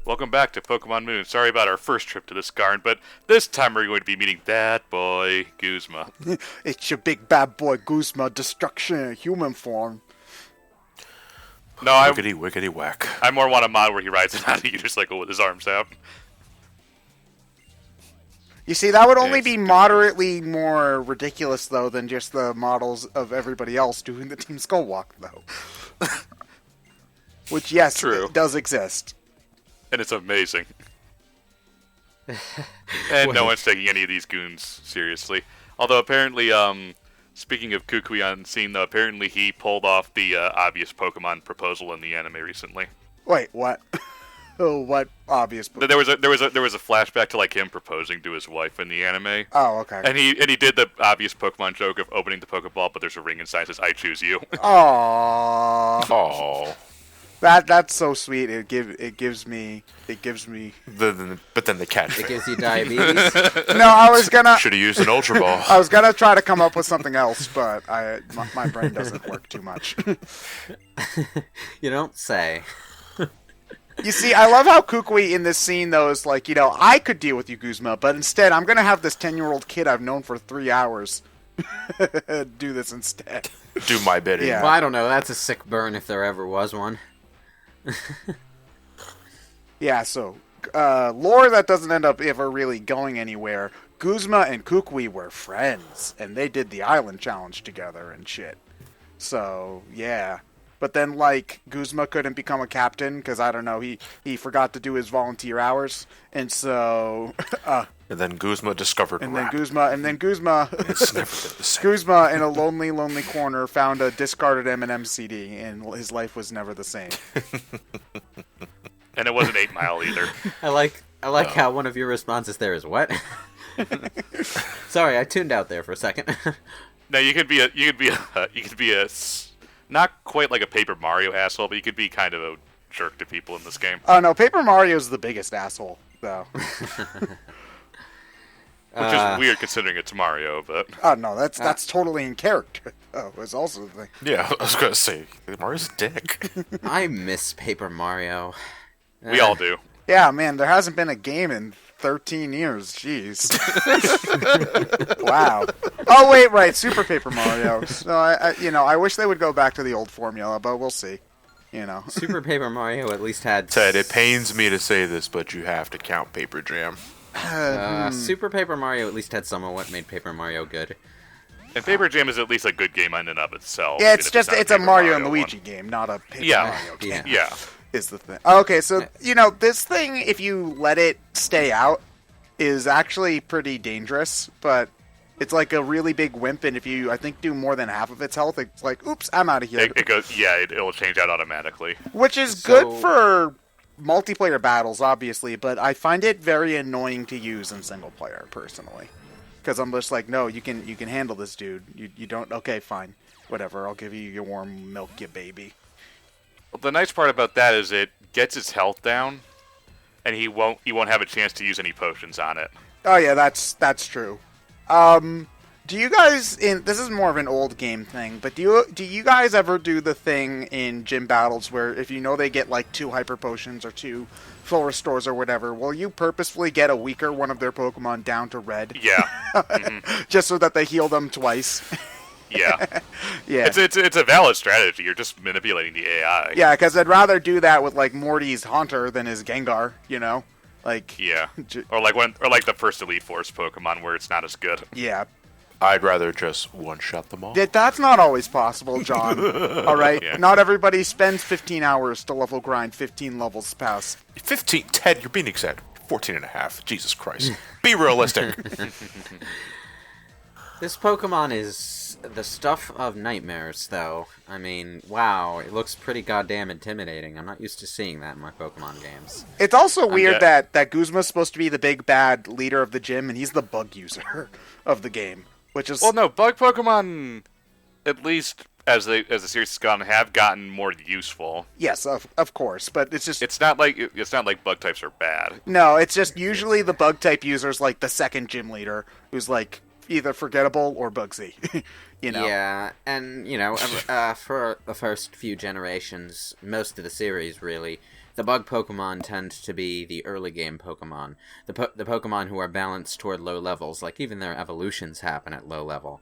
Welcome back to Pokemon Moon. Sorry about our first trip to this garden, but this time we're going to be meeting that boy, Guzma. It's your big bad boy Guzma, destruction in human form. No, Wickety whack. I more want a mod where he rides it on a unicycle with his arms out. You see, that would only be moderately more ridiculous, though, than just the models of everybody else doing the Team Skull Walk, though. Which, yes, True. It does exist. And it's amazing. And no one's taking any of these goons seriously. Although apparently, speaking of Kukui on scene, though, apparently he pulled off the obvious Pokemon proposal in the anime recently. Wait, what? Oh, what obvious? There was a flashback to like him proposing to his wife in the anime. Oh, okay. And he did the obvious Pokemon joke of opening the Pokeball, but there's a ring inside that says "I choose you." Aww. Oh. That's so sweet. It gives me. But then the catch. It gives you diabetes. No, I was gonna. Should have used an Ultra Ball. I was gonna try to come up with something else, but my brain doesn't work too much. You don't say. You see, I love how Kukui in this scene, though, is like, I could deal with you, Guzma, but instead I'm gonna have this 10-year-old kid I've known for 3 hours do this instead. Do my bidding. Yeah. Well, I don't know. That's a sick burn if there ever was one. Yeah, so, lore that doesn't end up ever really going anywhere. Guzma and Kukui were friends, and they did the island challenge together and shit. So, yeah. But then, like, Guzma couldn't become a captain, because, I don't know, he forgot to do his volunteer hours, and so... and then Guzma discovered rap. It's never been the same. Guzma, in a lonely, lonely corner, found a discarded M&M CD, and his life was never the same. And it wasn't 8 Mile either. I like how one of your responses there is what? Sorry, I tuned out there for a second. No, you could be a not quite like a Paper Mario asshole, but you could be kind of a jerk to people in this game. Oh no, Paper Mario's the biggest asshole, though. Which is weird considering it's Mario, but... Oh no, that's totally in character. Oh, it's also the thing. Yeah, I was gonna say, Mario's a dick. I miss Paper Mario. We all do. Yeah, man, there hasn't been a game in 13 years. Jeez. Wow. Oh wait, right, Super Paper Mario. So I wish they would go back to the old formula, but we'll see. Super Paper Mario at least had... Ted, it pains me to say this, but you have to count Paper Jam. Super Paper Mario at least had some of what made Paper Mario good. And Paper Jam is at least a good game in and of itself. Yeah, it's a Mario and Luigi game, not a Paper Mario game. Yeah. Is the thing. Okay, so, this thing, if you let it stay out, is actually pretty dangerous, but it's like a really big wimp, and if you, I think, do more than half of its health, it's like, oops, I'm out of here. It'll change out automatically. Which is good for multiplayer battles, obviously, but I find it very annoying to use in single player, personally. Because I'm just like, no, you can handle this, dude. You don't, okay, fine. Whatever, I'll give you your warm milk, you baby. Well, the nice part about that is it gets its health down, and he won't have a chance to use any potions on it. Oh yeah, that's true. Do you guys this is more of an old game thing, but do you guys ever do the thing in gym battles where if you know they get like 2 hyper potions or 2 full restores or whatever, will you purposefully get a weaker one of their Pokemon down to red? Yeah. Mm-hmm. Just so that they heal them twice. Yeah. Yeah. It's a valid strategy. You're just manipulating the AI. Yeah, because I'd rather do that with like Morty's Haunter than his Gengar, Like yeah, or like the first Elite Force Pokemon where it's not as good. Yeah. I'd rather just one-shot them all. That's not always possible, John. All right? Yeah. Not everybody spends 15 hours to level grind 15 levels past. 15? Ted, you're being exact. 14 and a half. Jesus Christ. Be realistic. This Pokemon is the stuff of nightmares, though. I mean, wow, it looks pretty goddamn intimidating. I'm not used to seeing that in my Pokemon games. It's also weird that Guzma's supposed to be the big bad leader of the gym, and he's the bug user of the game, which is... Well, no, bug Pokemon, at least as the series has gone, have gotten more useful. Yes, of course, but it's just... It's not like bug types are bad. No, it's just usually the bug type user's like the second gym leader, who's like either forgettable or Bugsy. Yeah, and, for the first few generations, most of the series, really, the bug Pokemon tend to be the early game Pokemon. The Pokemon who are balanced toward low levels, like even their evolutions happen at low level.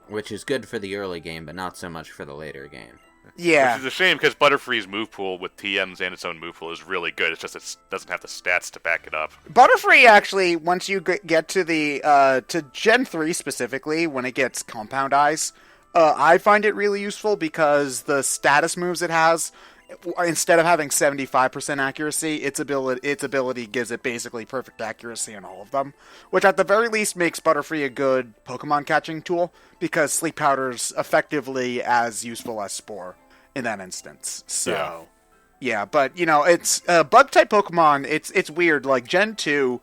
Which is good for the early game, but not so much for the later game. Yeah. Which is a shame, because Butterfree's move pool with TMs and its own move pool is really good. It's just it doesn't have the stats to back it up. Butterfree, actually, once you get to the to Gen 3 specifically, when it gets Compound Eyes, I find it really useful because the status moves it has, instead of having 75% accuracy, its ability gives it basically perfect accuracy in all of them, which at the very least makes Butterfree a good Pokemon catching tool, because Sleep Powder's effectively as useful as Spore in that instance. So, yeah, but, you know, it's Bug-type Pokemon, it's weird. Like, Gen 2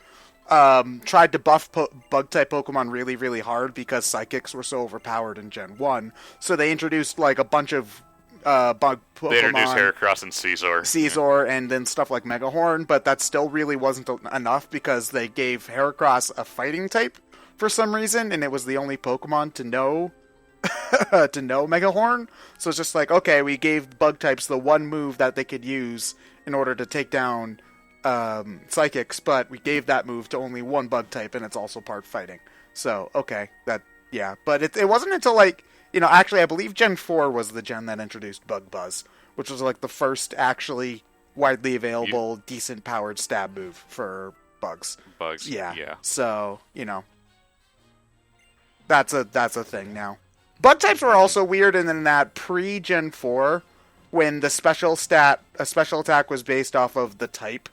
tried to buff Bug-type Pokemon really, really hard because Psychics were so overpowered in Gen 1, so they introduced, like, a bunch of bug Pokemon. They introduced Heracross and Caesar. And then stuff like Megahorn, but that still really wasn't enough because they gave Heracross a fighting type for some reason, and it was the only Pokemon to know to know Megahorn. So it's just like, okay, we gave bug types the one move that they could use in order to take down Psychics, but we gave that move to only one bug type, and it's also part fighting. So, okay, but it wasn't until, like, you know, actually, I believe Gen 4 was the gen that introduced Bug Buzz, which was, like, the first actually widely available, decent powered stab move for bugs. Yeah. So, you know, that's a thing now. Bug types were also weird, and in that pre-Gen 4, when the special attack was based off of the type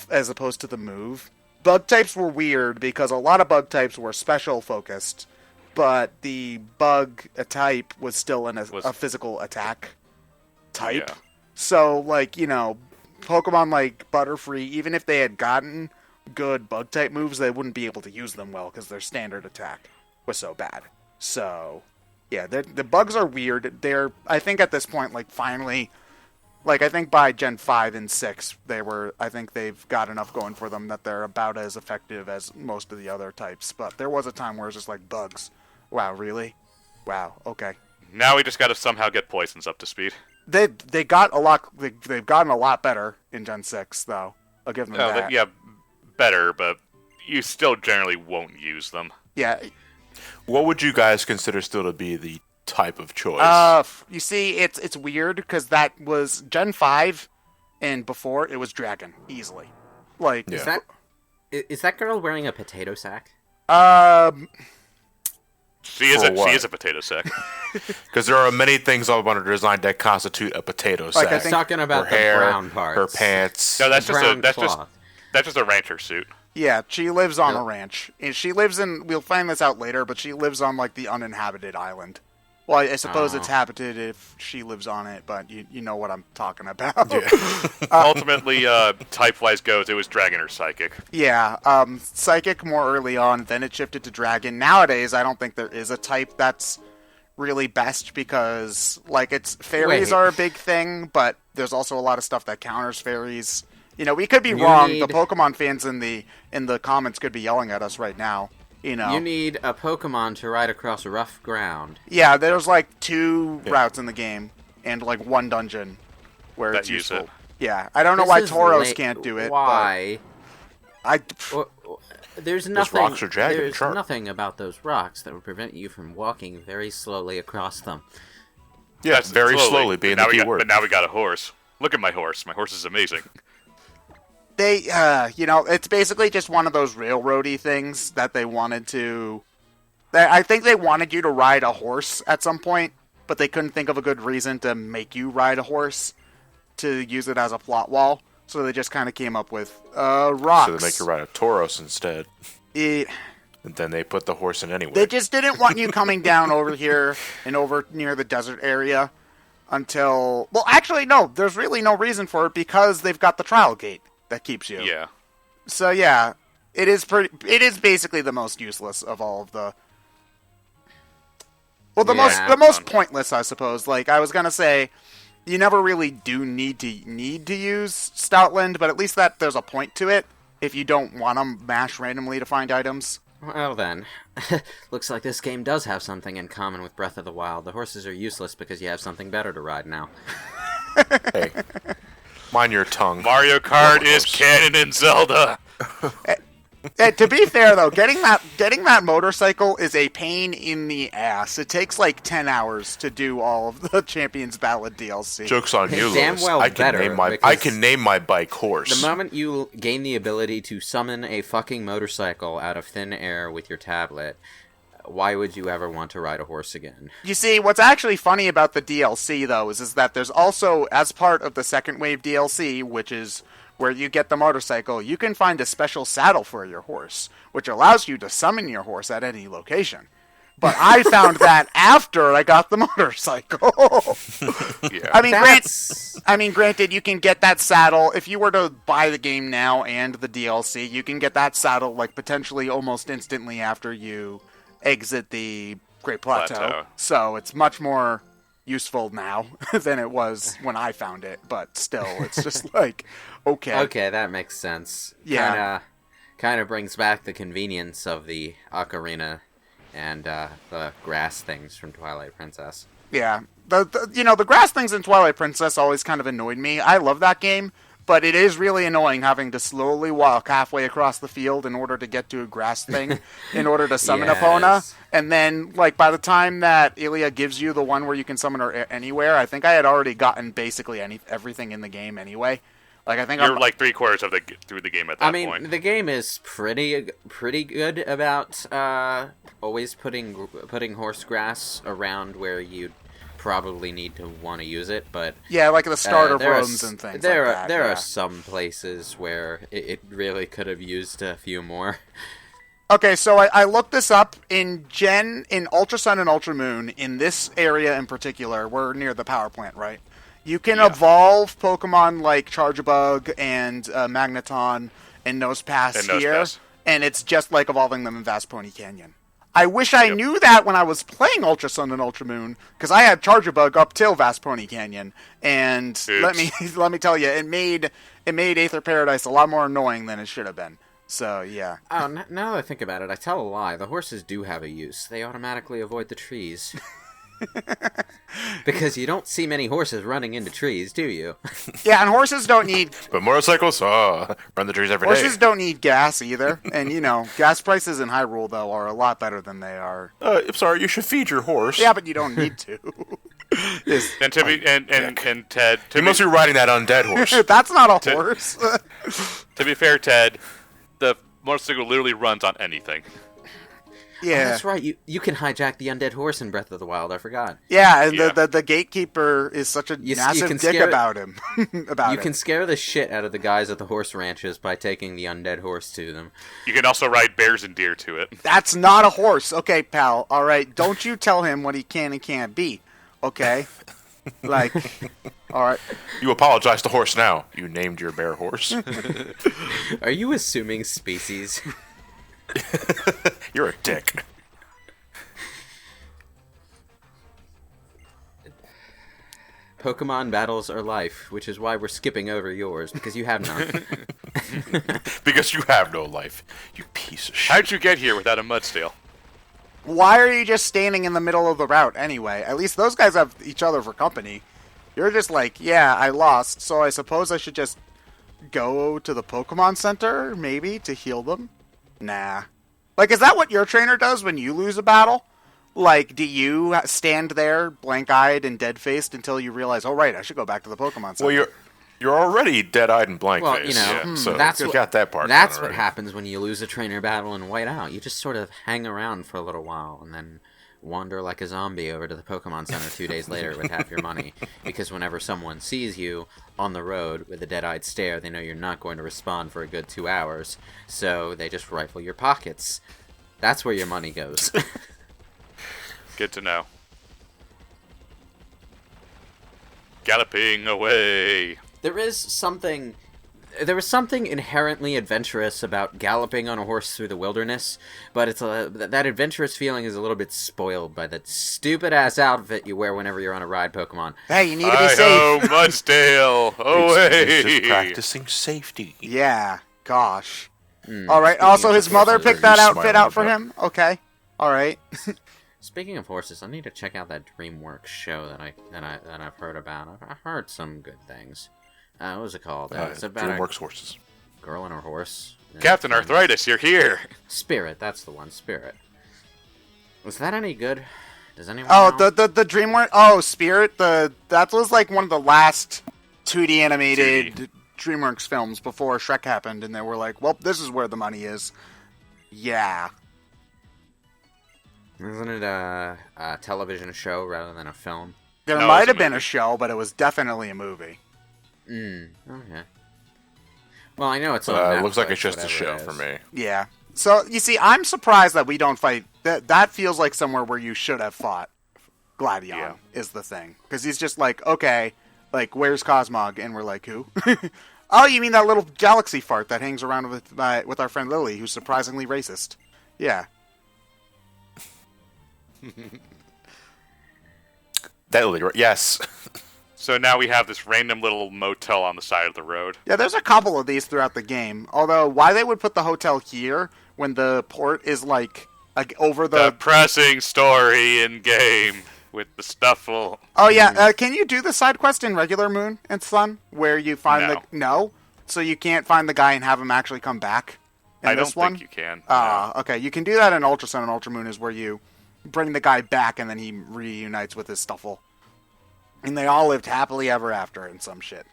as opposed to the move, bug types were weird because a lot of bug types were special focused, but the bug type was still a physical attack type. Yeah. So, like, you know, Pokemon like Butterfree, even if they had gotten good bug type moves, they wouldn't be able to use them well because their standard attack was so bad. So, yeah, the bugs are weird. I think at this point, like, finally, like, I think by Gen 5 and 6, I think they've got enough going for them that they're about as effective as most of the other types. But there was a time where it's just like, bugs. Wow, really? Wow, okay. Now we just gotta somehow get Poisons up to speed. They've gotten a lot better in Gen 6, though. I'll give them that. Yeah, better, but you still generally won't use them. Yeah. What would you guys consider still to be the type of choice? You see, it's weird because that was Gen 5, and before it was Dragon, easily. Like, Yeah. Is that girl wearing a potato sack? She is a potato sack. Because there are many things on her design that constitute a potato sack. I think talking about her hair, the brown parts. her pants. No, that's brown just cloth. that's just a rancher suit. Yeah, she lives on a ranch. And she lives we'll find this out later, but she lives on, like, the uninhabited island. Well, I suppose it's habited if she lives on it, but you know what I'm talking about. Yeah. Ultimately, type-wise goes, it was Dragon or Psychic. Yeah, Psychic more early on, then it shifted to Dragon. Nowadays, I don't think there is a type that's really best because, like, fairies are a big thing, but there's also a lot of stuff that counters fairies. You know, we could be wrong. The Pokemon fans in the comments could be yelling at us right now. You know, you need a Pokemon to ride across rough ground. Yeah, there's like 2 routes in the game and like 1 dungeon where it's useful. It. Yeah, I don't know why Tauros can't do it. Why? But There's nothing. rocks are jagged, There's sure. nothing about those rocks that would prevent you from walking very slowly across them. Yeah, That's very slowly being the key word. But now we got a horse. Look at my horse. My horse is amazing. They, you know, it's basically just one of those railroady things that they wanted to... I think they wanted you to ride a horse at some point, but they couldn't think of a good reason to make you ride a horse to use it as a plot wall, so they just kind of came up with rocks. So they make you ride a Tauros instead. And then they put the horse in anyway. They just didn't want you coming down over here and over near the desert area until... Well, actually, no, there's really no reason for it because they've got the trial gate that keeps you. Yeah. So yeah, it is basically the most useless of all of the. Well, the most pointless, I suppose. Like I was gonna say, you never really do need to use Stoutland, but at least that there's a point to it. If you don't want to mash randomly to find items. Well then, looks like this game does have something in common with Breath of the Wild. The horses are useless because you have something better to ride now. Hey. Mind your tongue. Mario Kart is canon in Zelda. To be fair, though, getting that motorcycle is a pain in the ass. It takes like 10 hours to do all of the Champions Ballad DLC. Joke's on you, Damn Lewis. well I can better, name my bike horse. The moment you gain the ability to summon a fucking motorcycle out of thin air with your tablet, why would you ever want to ride a horse again? You see, what's actually funny about the DLC, though, is that there's also, as part of the second wave DLC, which is where you get the motorcycle, you can find a special saddle for your horse, which allows you to summon your horse at any location. But I found that after I got the motorcycle. Yeah. I mean, granted, you can get that saddle if you were to buy the game now and the DLC. You can get that saddle like potentially almost instantly after you exit the Great Plateau. So it's much more useful now than it was when I found it. But still, it's just like, okay. Okay, that makes sense. Yeah. Kind of brings back the convenience of the ocarina and the grass things from Twilight Princess. Yeah. The grass things in Twilight Princess always kind of annoyed me. I love that game, but it is really annoying having to slowly walk halfway across the field in order to get to a grass thing in order to summon Epona. And then, like, by the time that Ilia gives you the one where you can summon her anywhere, I think I had already gotten basically everything in the game anyway. Like, I think you're like 3/4 of through the game at that point. I mean, the game is pretty good about always putting horse grass around where you probably need to want to use it, but yeah, like the starter rooms and things. There are some places where it really could have used a few more. Okay, so I looked this up in Ultra Sun and Ultra Moon. In this area in particular, we're near the power plant, right? You can evolve Pokemon like Charjabug and Magneton and Nosepass here, and it's just like evolving them in Vast Pony Canyon. I wish I knew that when I was playing Ultra Sun and Ultra Moon, because I had Charjabug up till Vast Pony Canyon, and let me tell you, it made Aether Paradise a lot more annoying than it should have been. So yeah. Oh, now that I think about it, I tell a lie. The horses do have a use. They automatically avoid the trees. Because you don't see many horses running into trees, do you? Yeah, and horses don't need... But motorcycles, run the trees every day. Horses don't need gas either. And, gas prices in Hyrule, though, are a lot better than they are... I'm sorry, you should feed your horse. Yeah, but you don't need to. And Ted... You must be riding that undead horse. That's not a horse. To be fair, Ted, the motorcycle literally runs on anything. Yeah, oh, that's right. You can hijack the undead horse in Breath of the Wild. I forgot. Yeah, and the gatekeeper is such a massive dick about him. You can scare the shit out of the guys at the horse ranches by taking the undead horse to them. You can also ride bears and deer to it. That's not a horse, okay, pal. All right, don't you tell him what he can and can't be, okay? Like, all right. You apologize to horse now. You named your bear horse. Are you assuming species? You're a dick. Pokemon battles are life, which is why we're skipping over yours, because you have none. Because you have no life, you piece of shit. How'd you get here without a Mudstale? Why are you just standing in the middle of the route anyway? At least those guys have each other for company. You're just like, yeah, I lost, so I suppose I should just go to the Pokemon Center, maybe, to heal them? Nah. Like, is that what your trainer does when you lose a battle? Like, do you stand there blank-eyed and dead-faced until you realize, oh, right, I should go back to the Pokemon Center? Well, you're already dead-eyed and blank-faced. Well, so that's you got that part. That's what happens when you lose a trainer battle and white out. You just sort of hang around for a little while and then wander like a zombie over to the Pokemon Center 2 days later with half your money. Because whenever someone sees you on the road with a dead-eyed stare, they know you're not going to respond for a good 2 hours. So they just rifle your pockets. That's where your money goes. Good to know. Galloping away. There was something inherently adventurous about galloping on a horse through the wilderness, but that adventurous feeling is a little bit spoiled by that stupid-ass outfit you wear whenever you're on a ride Pokemon. Hey, you need to be safe. Mudstale, away! It's just practicing safety. Yeah, gosh. All right, also his mother picked that outfit out for him? Okay, all right. Speaking of horses, I need to check out that DreamWorks show that I've heard about. I've heard some good things. What was it called? It's about DreamWorks horses. a girl and her horse. Captain Arthritis, you're here. Spirit, that's the one. Spirit. Was that any good? Does anyone Oh, know? the DreamWorks. Oh, Spirit. That was like one of the last 2D animated 2D. DreamWorks films before Shrek happened, and they were like, "Well, this is where the money is." Yeah. Isn't it a television show rather than a film? There No, might it's a have been a movie. show, but it was definitely a movie. Okay. Well, I know it's on Netflix, Looks like it's just a whatever show it for is. me. Yeah. So you see, I'm surprised that we don't fight. That feels like somewhere where you should have fought. Gladion Yeah. is the thing, because he's just like, okay, like where's Cosmog, and we're like, who? Oh, you mean that little galaxy fart that hangs around with our friend Lily, who's surprisingly racist? Yeah. Yes. So now we have this random little motel on the side of the road. Yeah, there's a couple of these throughout the game. Although, why they would put the hotel here when the port is like over the. Depressing story in game with the stuffle. Oh yeah, can you do the side quest in regular Moon and Sun where you find No. no? So you can't find the guy and have him actually come back in I this don't one? think you can. Okay, you can do that in Ultra Sun and Ultra Moon is where you bring the guy back and then he reunites with his stuffle. And they all lived happily ever after in some shit.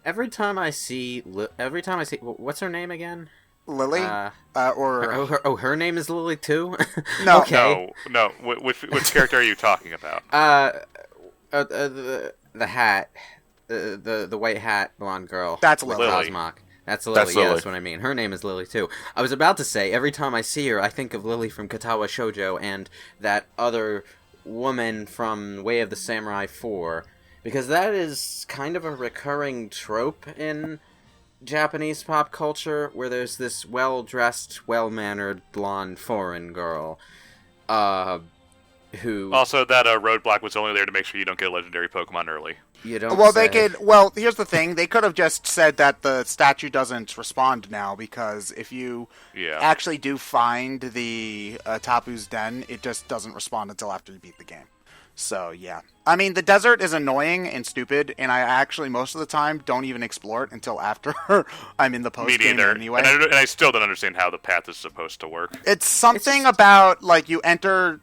Every time I see, what's her name again? Lily? Her name is Lily too. No. Okay. No. Which character are you talking about? The hat, the white hat blonde girl. That's with Lily. Cosmog. That's Lily. That's Yeah, Lily. that's what I mean. Her name is Lily too. I was about to say every time I see her, I think of Lily from Katawa Shoujo and that other woman from Way of the Samurai 4, because that is kind of a recurring trope in Japanese pop culture, where there's this well-dressed, well-mannered, blonde foreign girl, who Also, that roadblock was only there to make sure you don't get a legendary Pokemon early. you don't. Well, say. they could. Well, here's the thing. They could have just said that the statue doesn't respond now because if you Yeah. actually do find the Tapu's Den, it just doesn't respond until after you beat the game. So yeah, I mean the desert is annoying and stupid, and I actually most of the time don't even explore it until after I'm in the post Me game neither. anyway. And I still don't understand how the path is supposed to work. It's something about like you enter.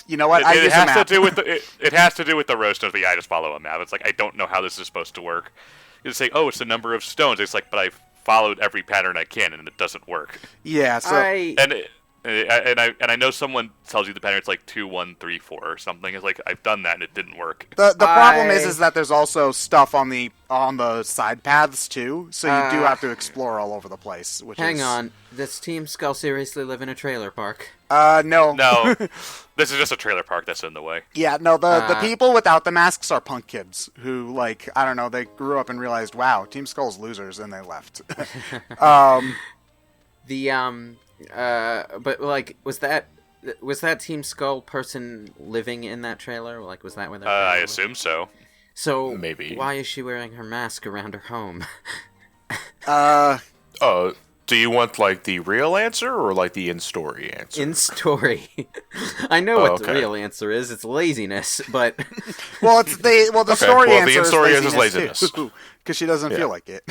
You know what? I It use a has map. to do with it has to do with the roast of the I just follow a map. It's like I don't know how this is supposed to work. You just say, oh, it's the number of stones. It's like, but I've followed every pattern I can, and it doesn't work. Yeah. So And I know someone tells you the pattern. It's like 2, 1, 3, 4 or something. It's like I've done that and it didn't work. the problem I- is that there's also stuff on the side paths too, so you do have to explore all over the place. Which Hang is, on, does Team Skull seriously live in a trailer park? No. No, this is just a trailer park that's in the way. Yeah, no. The people without the masks are punk kids who like I don't know. They grew up and realized, wow, Team Skull's losers, and they left. But like, was that Team Skull person living in that trailer? Like, was that where their I trailer was? assume so. So Maybe. why is she wearing her mask around her home? Oh, do you want like the real answer or like the in-story answer? In story, I know what the okay. real answer is. It's laziness, but Well, the Okay, story well, the answer in-story is is laziness laziness. because she doesn't Yeah. feel like it.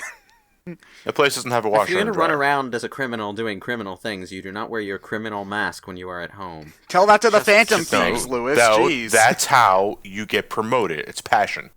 The place doesn't have a if washer you're and going to run dryer. around as a criminal doing criminal things, you do not wear your criminal mask when you are at home. Tell that to the Phantom No, Thieves, Lewis. no, Jeez. that's how you get promoted. It's passion.